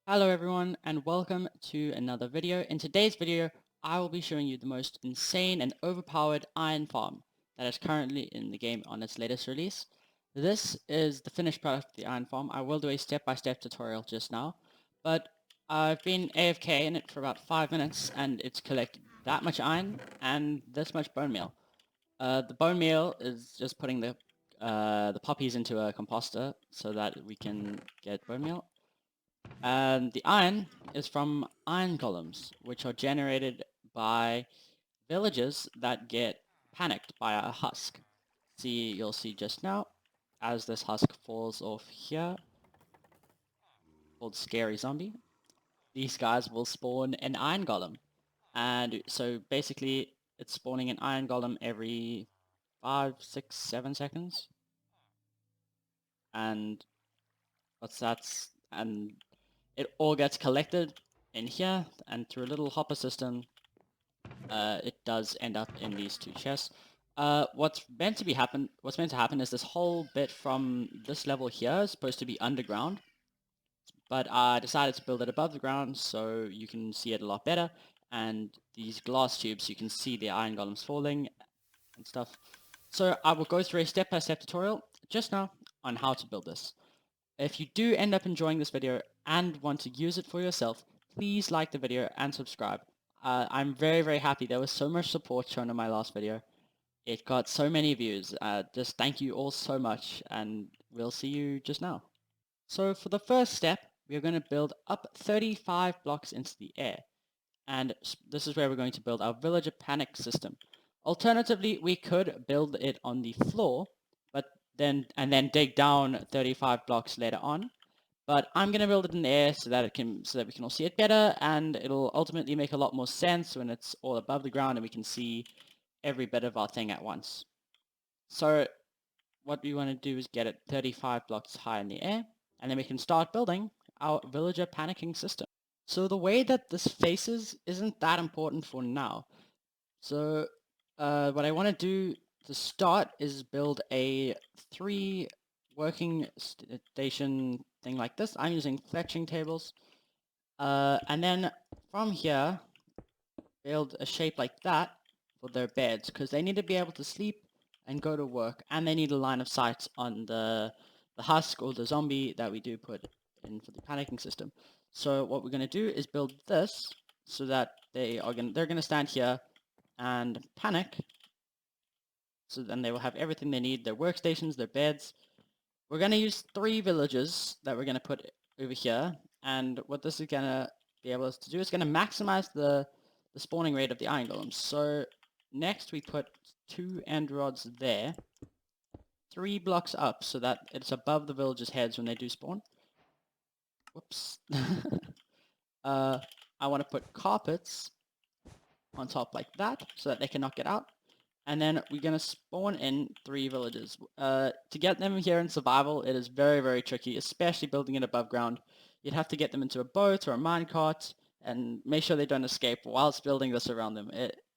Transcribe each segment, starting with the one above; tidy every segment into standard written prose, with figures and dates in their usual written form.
Hello everyone and welcome to another video. In today's video, I will be showing you the most insane and overpowered iron farm that is currently in the game on its latest release. This is the finished product of the iron farm. I will do a step-by-step tutorial just now, but I've been AFK in it for about 5 minutes and it's collected that much iron and this much bone meal. The bone meal is just putting the puppies into a composter so that we can get bone meal. And the iron is from iron golems, which are generated by villagers that get panicked by a husk. You'll see just now, as this husk falls off here, called Scary Zombie, these guys will spawn an iron golem. And so basically, it's spawning an iron golem every 5, 6, 7 seconds. And and it all gets collected in here, and through a little hopper system, it does end up in these two chests. What's meant to happen is this whole bit from this level here is supposed to be underground, but I decided to build it above the ground so you can see it a lot better, and these glass tubes, you can see the iron golems falling and stuff. So I will go through a step-by-step tutorial just now on how to build this. If you do end up enjoying this video and want to use it for yourself, please like the video and subscribe. I'm very, very happy. There was so much support shown in my last video. It got so many views. Just thank you all so much, and we'll see you just now. So for the first step, we're going to build up 35 blocks into the air. And this is where we're going to build our villager panic system. Alternatively, we could build it on the floor, but then dig down 35 blocks later on. But I'm gonna build it in the air so that we can all see it better, and it'll ultimately make a lot more sense when it's all above the ground and we can see every bit of our thing at once. So what we want to do is get it 35 blocks high in the air, and then we can start building our villager panicking system. So the way that this faces isn't that important for now. So what I want to do to start is build a 3 working station thing like this. I'm using fletching tables. And then from here, build a shape like that for their beds, because they need to be able to sleep and go to work, and they need a line of sight on the husk or the zombie that we do put in for the panicking system. So what we're going to do is build this so that they're going to stand here and panic. So then they will have everything they need, their workstations, their beds. We're going to use 3 villages that we're going to put over here, and what this is going to be able to do is going to maximize the spawning rate of the iron golems. So next we put 2 end rods there, 3 blocks up so that it's above the villagers' heads when they do spawn. Whoops. I want to put carpets on top like that so that they cannot get out. And then we're going to spawn in 3 villages. To get them here in survival, it is very, very tricky, especially building it above ground. You'd have to get them into a boat or a minecart and make sure they don't escape whilst building this around them.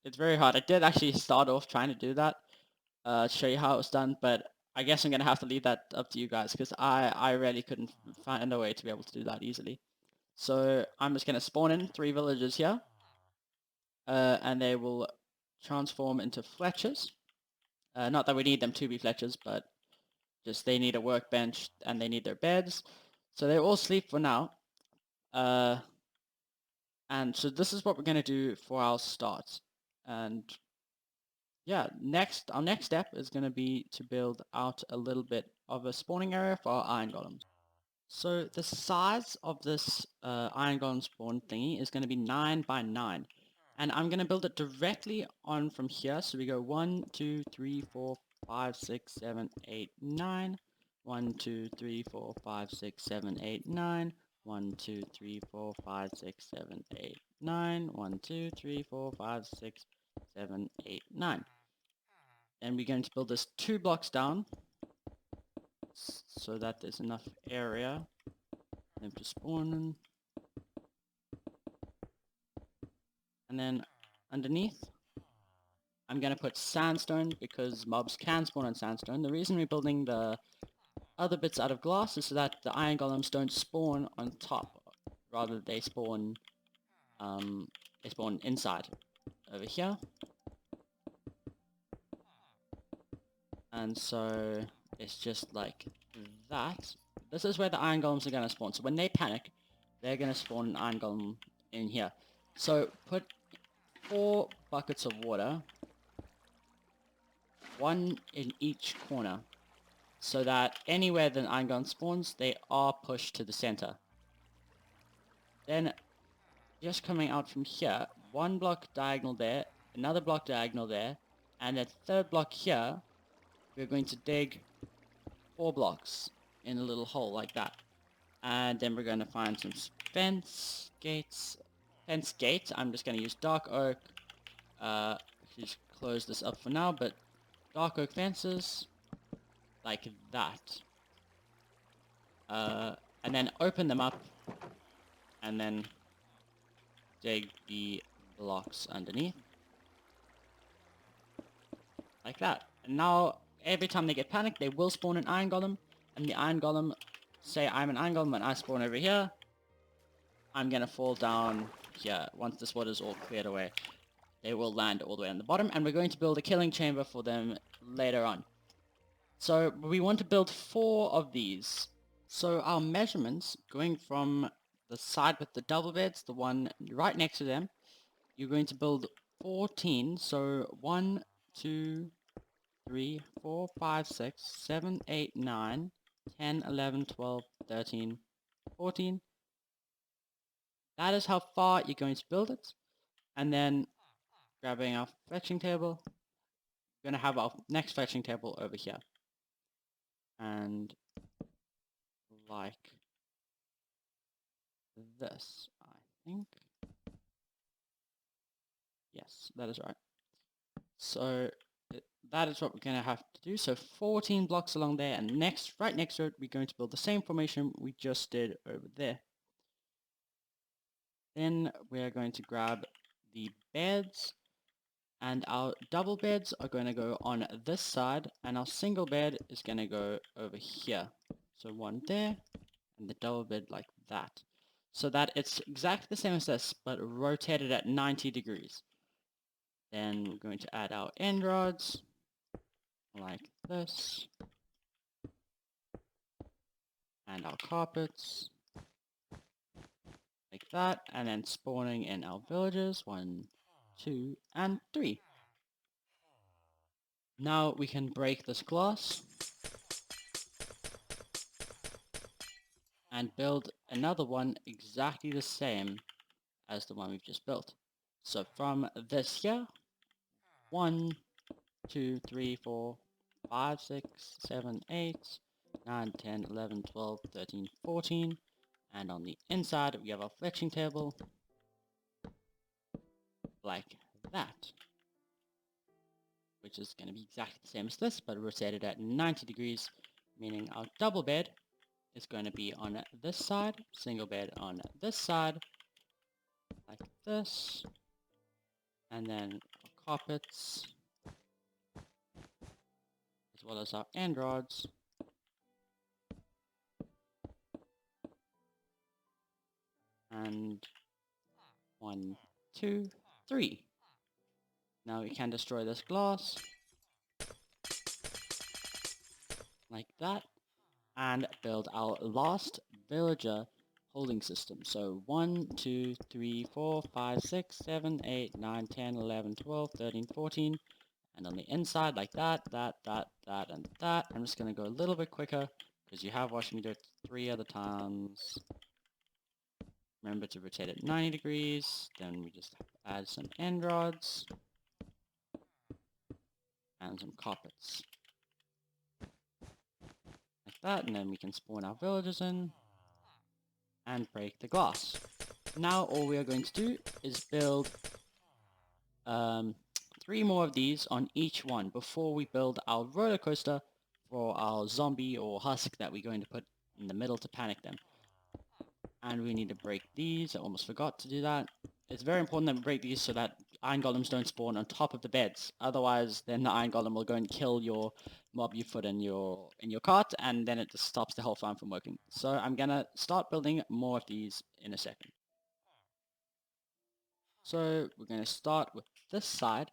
It's very hard. I did actually start off trying to do that, to show you how it was done, but I guess I'm going to have to leave that up to you guys because I really couldn't find a way to be able to do that easily. So I'm just going to spawn in 3 villages here, and they will transform into Fletchers. Not that we need them to be Fletchers, but just they need a workbench and they need their beds. So they all sleep for now. And so this is what we're going to do for our start. And yeah, our next step is going to be to build out a little bit of a spawning area for our iron golems. So the size of this iron golem spawn thingy is going to be 9 by 9. And I'm going to build it directly on from here. So we go 1, 2, 3, 4, 5, 6, 7, 8, 9. 1, 2, 3, 4, 5, 6, 7, 8, 9. 1, 2, 3, 4, 5, 6, 7, 8, 9. 1, 2, 3, 4, 5, 6, 7, 8, 9. And we're going to build this 2 blocks down so that there's enough area for them to spawn in. And then underneath, I'm going to put sandstone because mobs can spawn on sandstone. The reason we're building the other bits out of glass is so that the iron golems don't spawn on top rather they spawn inside over here. And so it's just like that. This is where the iron golems are going to spawn. So when they panic, they're going to spawn an iron golem in here. So put 4 buckets of water, 1 in each corner, so that anywhere the iron golem spawns, they are pushed to the center. Then just coming out from here, 1 block diagonal there, another block diagonal there, and a 3rd block here, we're going to dig 4 blocks in a little hole like that. And then we're going to find some fence gate. I'm just going to use dark oak. Just close this up for now, but dark oak fences like that. And then open them up and then dig the blocks underneath like that. And now every time they get panicked, they will spawn an iron golem, and the iron golem, say I'm an iron golem and I spawn over here, I'm gonna fall down here. Once this water is all cleared away, they will land all the way on the bottom, and we're going to build a killing chamber for them later on. So we want to build 4 of these. So our measurements, going from the side with the double beds, the one right next to them, you're going to build 14. So 1, 2, 3, 4, 5, 6, 7, 8, 9, 10, 11, 12, 13, 14. That is how far you're going to build it. And then grabbing our fetching table, we're going to have our next fetching table over here. And like this, I think. Yes, that is right. So that is what we're going to have to do. So 14 blocks along there, and right next to it, we're going to build the same formation we just did over there. Then we're going to grab the beds, and our double beds are going to go on this side, and our single bed is going to go over here. So 1 there, and the double bed like that. So that it's exactly the same as this, but rotated at 90 degrees. Then we're going to add our end rods, like this. And our carpets, like that. And then spawning in our villages, 1, 2, and 3. Now we can break this glass and build another one exactly the same as the one we've just built. So from this here, 1, 2, 3, 4, 5, 6, 7, 8, 9, 10, 11, 12, 13, 14. And on the inside, we have our fetching table, like that. Which is going to be exactly the same as this, but rotated at 90 degrees, meaning our double bed is going to be on this side, single bed on this side, like this, and then our carpets, as well as our end rods, and 1, 2, 3. Now we can destroy this glass, like that, and build our last villager holding system. So 1, 2, 3, 4, 5, 6, 7, 8, 9, 10, 11, 12, 13, 14. And on the inside, like that, and that. I'm just going to go a little bit quicker because you have watched me do it 3 other times. Remember to rotate it 90 degrees. Then we just add some end rods and some carpets. Like that, and then we can spawn our villagers in and break the glass. Now all we are going to do is build 3 more of these on each one before we build our roller coaster for our zombie or husk that we're going to put in the middle to panic them. And we need to break these. I almost forgot to do that. It's very important that we break these so that iron golems don't spawn on top of the beds. Otherwise, then the iron golem will go and kill your mob you put in your cart, and then it just stops the whole farm from working. So I'm gonna start building more of these in a second. So we're gonna start with this side,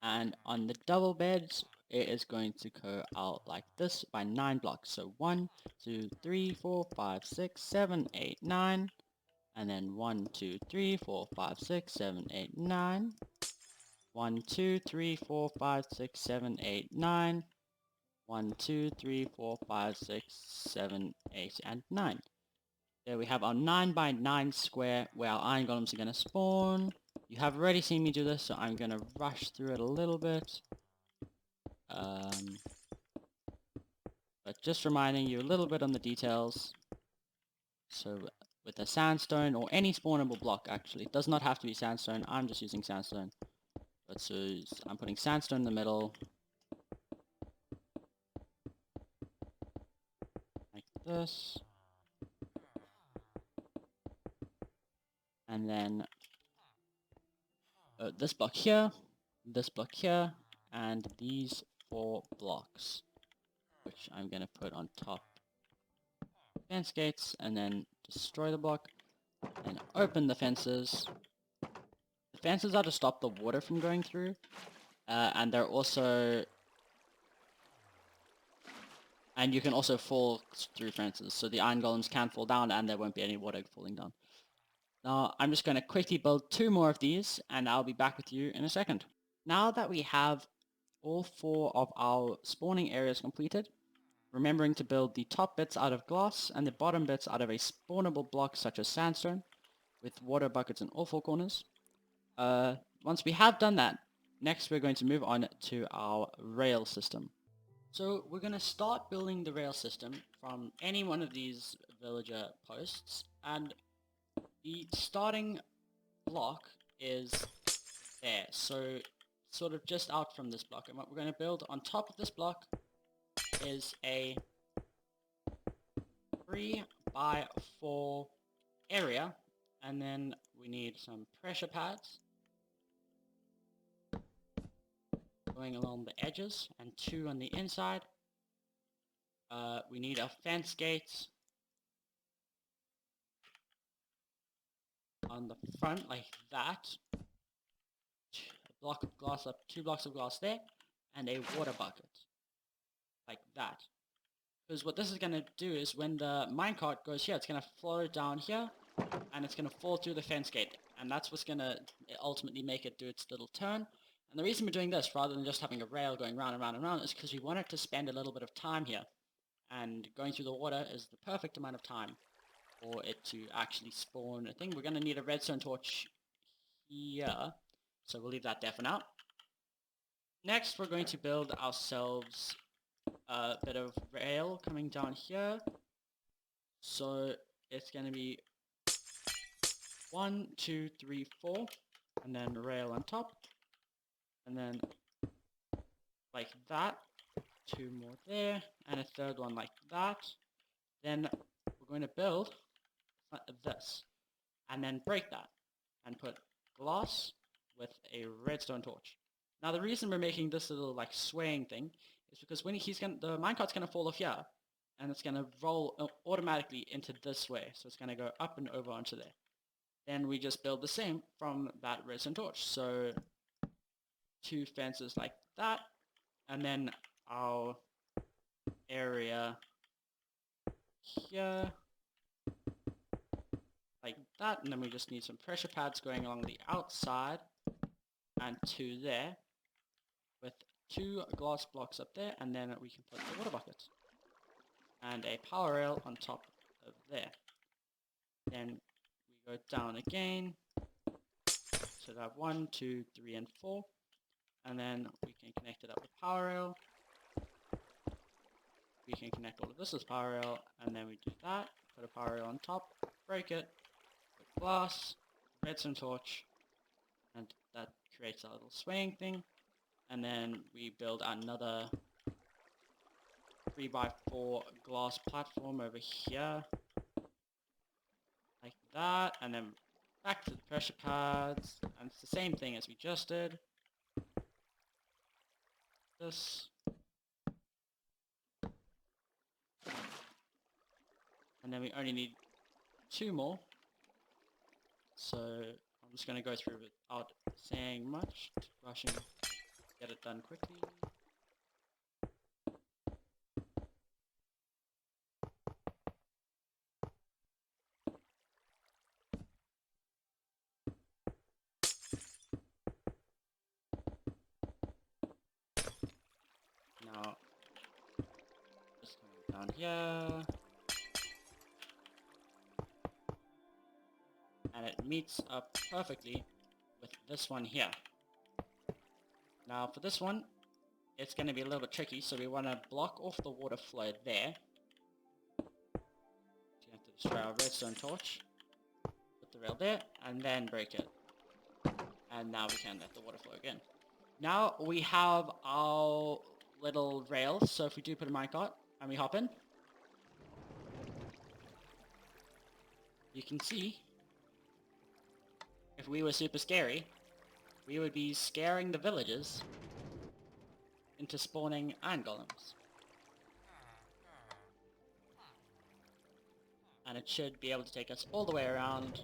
and on the double beds, it is going to go out like this by 9 blocks. So 1, 2, 3, 4, 5, 6, 7, 8, 9. And then 1, 2, 3, 4, 5, 6, 7, 8, 9. 1, 2, 3, 4, 5, 6, 7, 8, 9. 1, 2, 3, 4, 5, 6, 7, 8, and 9. There we have our 9 by 9 square where our iron golems are going to spawn. You have already seen me do this, so I'm going to rush through it a little bit. But just reminding you a little bit on the details. So with a sandstone or any spawnable block, actually, it does not have to be sandstone. I'm just using sandstone. But so I'm putting sandstone in the middle, like this. And then this block here, and these 4 blocks, which I'm going to put on top fence gates, and then destroy the block, and open the fences. The fences are to stop the water from going through, and they're also... And you can also fall through fences, so the iron golems can fall down and there won't be any water falling down. Now, I'm just going to quickly build 2 more of these, and I'll be back with you in a second. Now that we have all 4 of our spawning areas completed, remembering to build the top bits out of glass and the bottom bits out of a spawnable block such as sandstone, with water buckets in all 4 corners. Once we have done that, next we're going to move on to our rail system. So we're going to start building the rail system from any one of these villager posts, and the starting block is there, so sort of just out from this block. And what we're going to build on top of this block is a 3 by 4 area, and then we need some pressure pads going along the edges and 2 on the inside. We need our fence gates on the front like that. A block of glass up, 2 blocks of glass there, and a water bucket like that. Because what this is going to do is when the minecart goes here, it's going to flow down here, and it's going to fall through the fence gate, and that's what's going to ultimately make it do its little turn. And the reason we're doing this rather than just having a rail going round and round and round is because we want it to spend a little bit of time here, and going through the water is the perfect amount of time for it to actually spawn a thing. We're going to need a redstone torch here, so we'll leave that there for now. Next, we're going to build ourselves a bit of rail coming down here. So it's going to be 1, 2, 3, 4, and then rail on top, and then like that, 2 more there, and a third one like that. Then we're going to build this, and then break that, and put glass with a redstone torch. Now the reason we're making this little like swaying thing is because when the minecart's gonna fall off here, and it's gonna roll automatically into this way, so it's gonna go up and over onto there. Then we just build the same from that redstone torch. So 2 fences like that, and then our area here like that, and then we just need some pressure pads going along the outside, and 2 there, with 2 glass blocks up there, and then we can put the water bucket and a power rail on top of there. Then we go down again, so that 1, 2, 3, and 4, and then we can connect it up with power rail. We can connect all of this as power rail, and then we do that, put a power rail on top, break it, put glass, redstone torch, and that creates a little swaying thing. And then we build another 3 by 4 glass platform over here, like that, and then back to the pressure pads, and it's the same thing as we just did. This. And then we only need 2 more. So I'm just going to go through without saying much, rushing, get it done quickly. Now, just coming down here. And it meets up perfectly with this one here. Now for this one, it's going to be a little bit tricky, so we want to block off the water flow there. So you have to destroy our redstone torch, put the rail there, and then break it. And now we can let the water flow again. Now we have our little rail, so if we do put a minecart and we hop in, you can see, if we were super scary, we would be scaring the villagers into spawning iron golems. And it should be able to take us all the way around.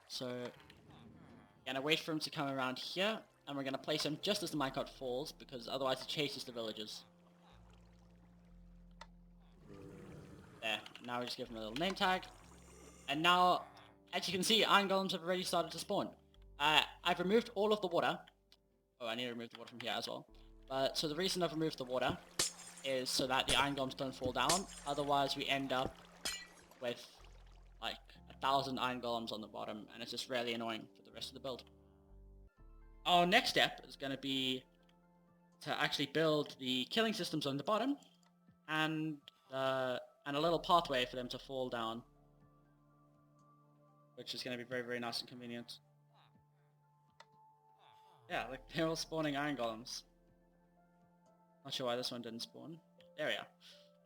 So, we're gonna wait for him to come around here, and we're gonna place him just as the minecart falls, because otherwise it chases the villagers. There, now we just give him a little name tag. And now, as you can see, iron golems have already started to spawn. I've removed all of the water. Oh, I need to remove the water from here as well. But, so the reason I've removed the water is so that the iron golems don't fall down. Otherwise we end up with like 1,000 iron golems on the bottom, and it's just really annoying for the rest of the build. Our next step is going to be to actually build the killing systems on the bottom, and a little pathway for them to fall down, which is going to be very, very nice and convenient. Yeah, like they're all spawning iron golems. Not sure why this one didn't spawn. There we are.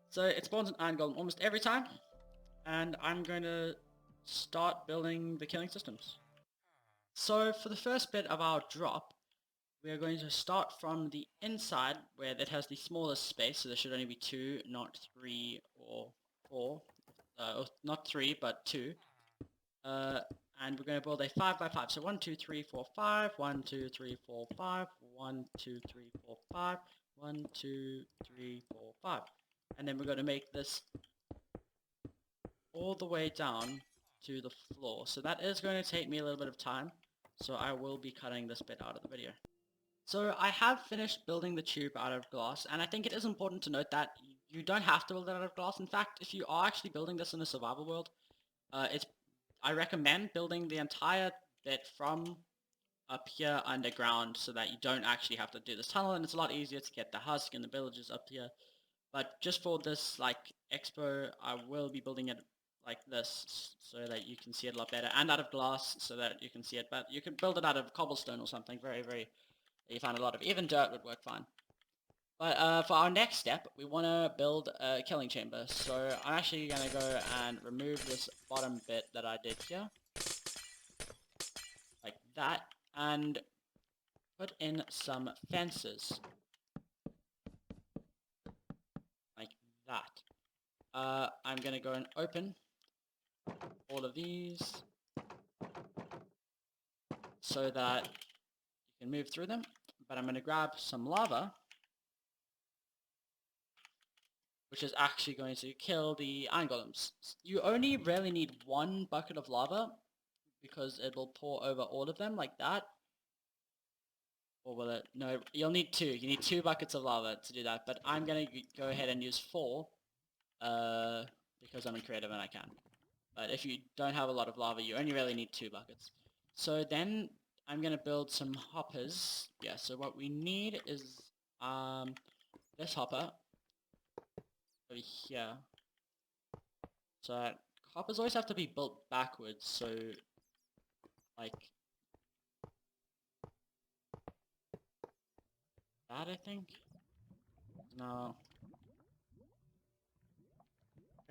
So it spawns an iron golem almost every time, and I'm going to start building the killing systems. So for the first bit of our drop, we are going to start from the inside where it has the smallest space, so there should only be 2, not 3 or 4. Not 3, but 2. And we're going to build a 5 by 5. So 1, 2, 3, 4, 5. 1, 2, 3, 4, 5. 1, 2, 3, 4, 5. 1, 2, 3, 4, 5. And then we're going to make this all the way down to the floor. So that is going to take me a little bit of time. So I will be cutting this bit out of the video. So I have finished building the tube out of glass, and I think it is important to note that you don't have to build it out of glass. In fact, if you are actually building this in a survival world, I recommend building the entire bit from up here underground so that you don't actually have to do this tunnel, and it's a lot easier to get the husk and the villagers up here. But just for this like expo, I will be building it like this so that you can see it a lot better, and out of glass so that you can see it, but you can build it out of cobblestone or something very, very, you find a lot of, even dirt would work fine. But for our next step, we want to build a killing chamber. So I'm actually going to go and remove this bottom bit that I did here. Like that. And put in some fences. Like that. I'm going to go and open all of these so that you can move through them. But I'm going to grab some lava, which is actually going to kill the iron golems. You only really need 1 bucket of lava because it will pour over all of them like that. Or will it? No, you'll need 2. You need 2 buckets of lava to do that, but I'm going to go ahead and use 4 because I'm a creative and I can. But if you don't have a lot of lava, you only really need 2 buckets. So then I'm going to build some hoppers. Yeah, so what we need is this hopper over here. So hoppers always have to be built backwards, so like that, I think. No.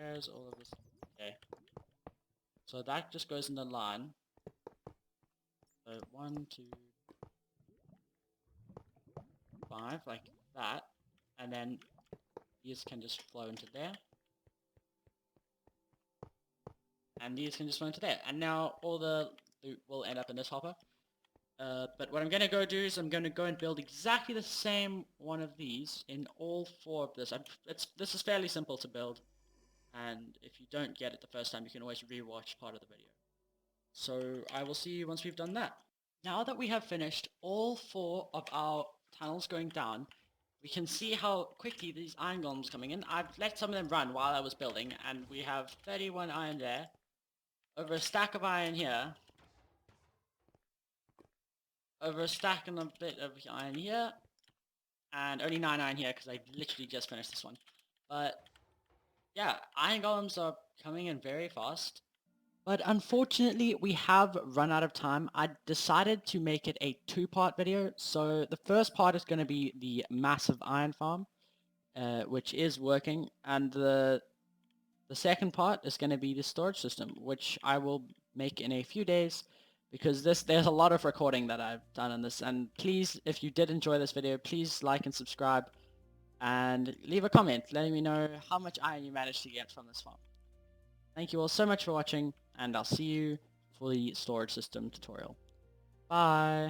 There's all of this. Okay. So that just goes in the line. So 1, 2, 5, like that. And then these can just flow into there. And these can just flow into there. And now all the loot will end up in this hopper. But what I'm going to go do is I'm going to go and build exactly the same one of these in all 4 of this. This is fairly simple to build. And if you don't get it the first time, you can always rewatch part of the video. So I will see you once we've done that. Now that we have finished all 4 of our tunnels going down, we can see how quickly these iron golems coming in. I've let some of them run while I was building, and we have 31 iron there, over a stack of iron here, over a stack and a bit of iron here, and only 9 iron here because I literally just finished this one. But yeah, iron golems are coming in very fast. But unfortunately, we have run out of time. I decided to make it a 2-part video. So the first part is going to be the massive iron farm, which is working. And the second part is going to be the storage system, which I will make in a few days. Because there's a lot of recording that I've done on this. And please, if you did enjoy this video, please like and subscribe. And leave a comment letting me know how much iron you managed to get from this farm. Thank you all so much for watching, and I'll see you for the storage system tutorial. Bye!